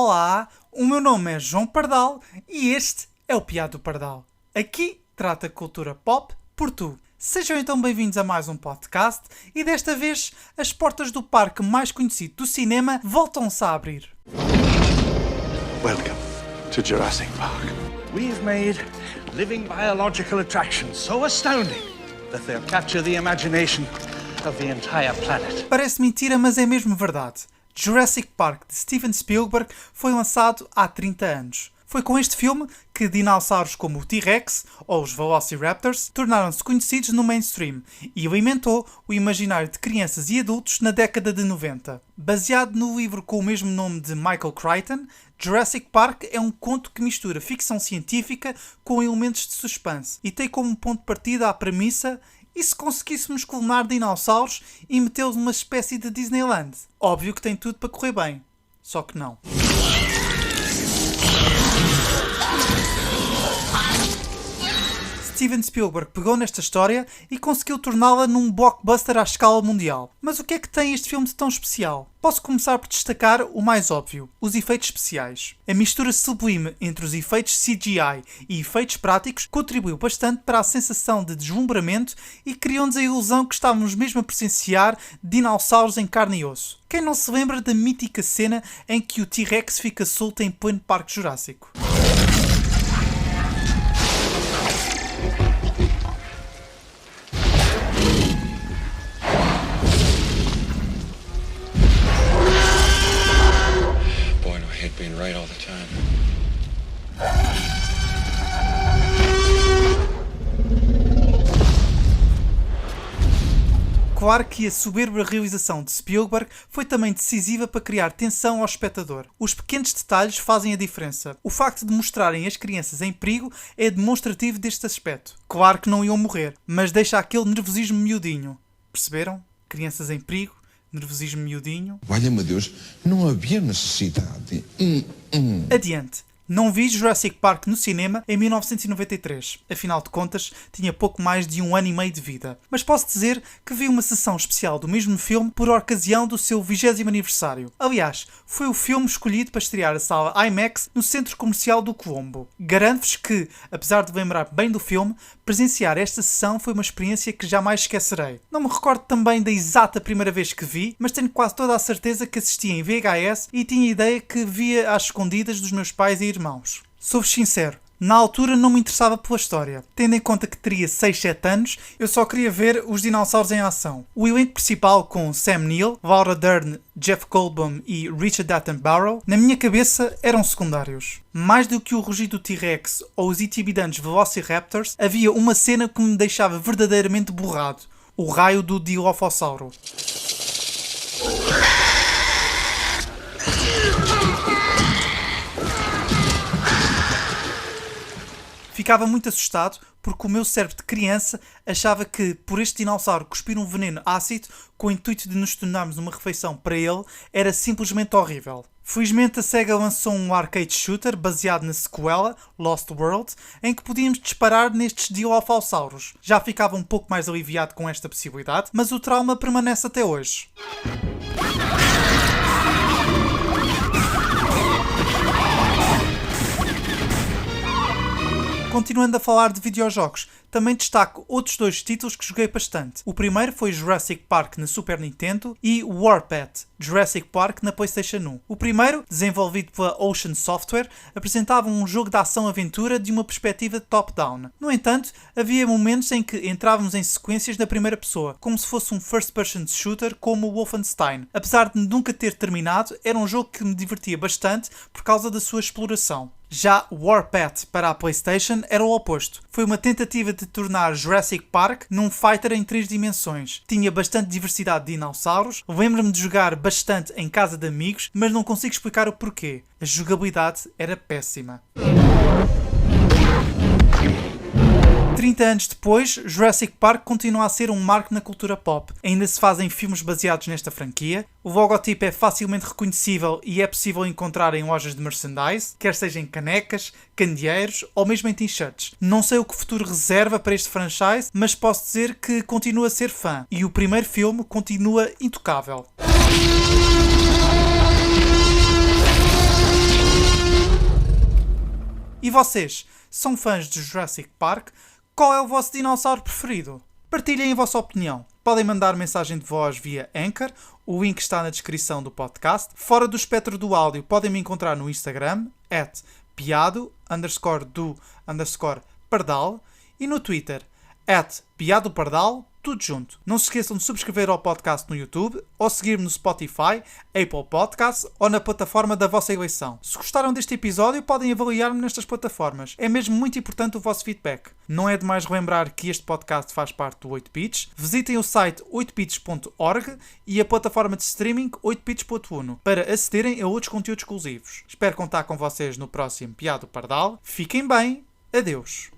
Olá, o meu nome é João Pardal e este é o Piado do Pardal. Aqui trata cultura pop por tu. Sejam então bem-vindos a mais um podcast e desta vez as portas do parque mais conhecido do cinema voltam-se a abrir. Welcome to Jurassic Park. We've made living biological attractions so astounding that they'll capture the imagination of the entire planet. Parece mentira, mas é mesmo verdade. Jurassic Park, de Steven Spielberg, foi lançado há 30 anos. Foi com este filme que dinossauros como o T-Rex ou os Velociraptors tornaram-se conhecidos no mainstream e alimentou o imaginário de crianças e adultos na década de 90. Baseado no livro com o mesmo nome de Michael Crichton, Jurassic Park é um conto que mistura ficção científica com elementos de suspense e tem como ponto de partida a premissa: e se conseguíssemos clonar dinossauros e metê-los numa espécie de Disneyland? Óbvio que tem tudo para correr bem. Só que não. Steven Spielberg pegou nesta história e conseguiu torná-la num blockbuster à escala mundial. Mas o que é que tem este filme de tão especial? Posso começar por destacar o mais óbvio: os efeitos especiais. A mistura sublime entre os efeitos CGI e efeitos práticos contribuiu bastante para a sensação de deslumbramento e criou-nos a ilusão que estávamos mesmo a presenciar dinossauros em carne e osso. Quem não se lembra da mítica cena em que o T-Rex fica solto em pleno Parque Jurássico? Being right all the time. Claro que a soberba realização de Spielberg foi também decisiva para criar tensão ao espectador. Os pequenos detalhes fazem a diferença. O facto de mostrarem as crianças em perigo é demonstrativo deste aspecto. Claro que não iam morrer, mas deixa aquele nervosismo miudinho. Perceberam? Crianças em perigo, nervosismo miudinho. Valha-me Deus, não havia necessidade. Adiante. Não vi Jurassic Park no cinema em 1993. Afinal de contas, tinha pouco mais de 1 ano e meio de vida. Mas posso dizer que vi uma sessão especial do mesmo filme por ocasião do seu 20º aniversário. Aliás, foi o filme escolhido para estrear a sala IMAX no Centro Comercial do Colombo. Garanto-vos que, apesar de lembrar bem do filme, presenciar esta sessão foi uma experiência que jamais esquecerei. Não me recordo também da exata primeira vez que vi, mas tenho quase toda a certeza que assisti em VHS e tinha a ideia que via às escondidas dos meus pais e irmãos. Sou-vos sincero, na altura não me interessava pela história. Tendo em conta que teria 6, 7 anos, eu só queria ver os dinossauros em ação. O elenco principal com Sam Neill, Laura Dern, Jeff Goldblum e Richard Attenborough, na minha cabeça eram secundários. Mais do que o rugido do T-Rex ou os intimidantes Velociraptors, havia uma cena que me deixava verdadeiramente borrado: o raio do Dilophosauro. Ficava muito assustado porque o meu cérebro de criança achava que, por este dinossauro cuspir um veneno ácido com o intuito de nos tornarmos uma refeição para ele, era simplesmente horrível. Felizmente a SEGA lançou um arcade shooter baseado na sequela, Lost World, em que podíamos disparar nestes Dilophosauros. Já ficava um pouco mais aliviado com esta possibilidade, mas o trauma permanece até hoje. Continuando a falar de videojogos, também destaco outros 2 títulos que joguei bastante. O primeiro foi Jurassic Park na Super Nintendo e Warpath, Jurassic Park na PlayStation 1. O primeiro, desenvolvido pela Ocean Software, apresentava um jogo de ação-aventura de uma perspectiva top-down. No entanto, havia momentos em que entrávamos em sequências na primeira pessoa, como se fosse um first-person shooter como o Wolfenstein. Apesar de nunca ter terminado, era um jogo que me divertia bastante por causa da sua exploração. Já Warpath para a PlayStation era o oposto. Foi uma tentativa de tornar Jurassic Park num fighter em 3 dimensões. Tinha bastante diversidade de dinossauros, lembro-me de jogar bastante em casa de amigos, mas não consigo explicar o porquê. A jogabilidade era péssima. 30 anos depois, Jurassic Park continua a ser um marco na cultura pop. Ainda se fazem filmes baseados nesta franquia. O logotipo é facilmente reconhecível e é possível encontrar em lojas de merchandise, quer seja em canecas, candeeiros ou mesmo em t-shirts. Não sei o que o futuro reserva para este franchise, mas posso dizer que continuo a ser fã. E o primeiro filme continua intocável. E vocês, são fãs de Jurassic Park? Qual é o vosso dinossauro preferido? Partilhem a vossa opinião. Podem mandar mensagem de voz via Anchor, o link está na descrição do podcast. Fora do espectro do áudio, podem me encontrar no Instagram, @piado_do_pardal e no Twitter, @piadopardal, tudo junto. Não se esqueçam de subscrever ao podcast no YouTube ou seguir-me no Spotify, Apple Podcasts ou na plataforma da vossa eleição. Se gostaram deste episódio, podem avaliar-me nestas plataformas. É mesmo muito importante o vosso feedback. Não é demais relembrar que este podcast faz parte do 8bits. Visitem o site 8bits.org e a plataforma de streaming 8bits.uno para acederem a outros conteúdos exclusivos. Espero contar com vocês no próximo Piado Pardal. Fiquem bem. Adeus.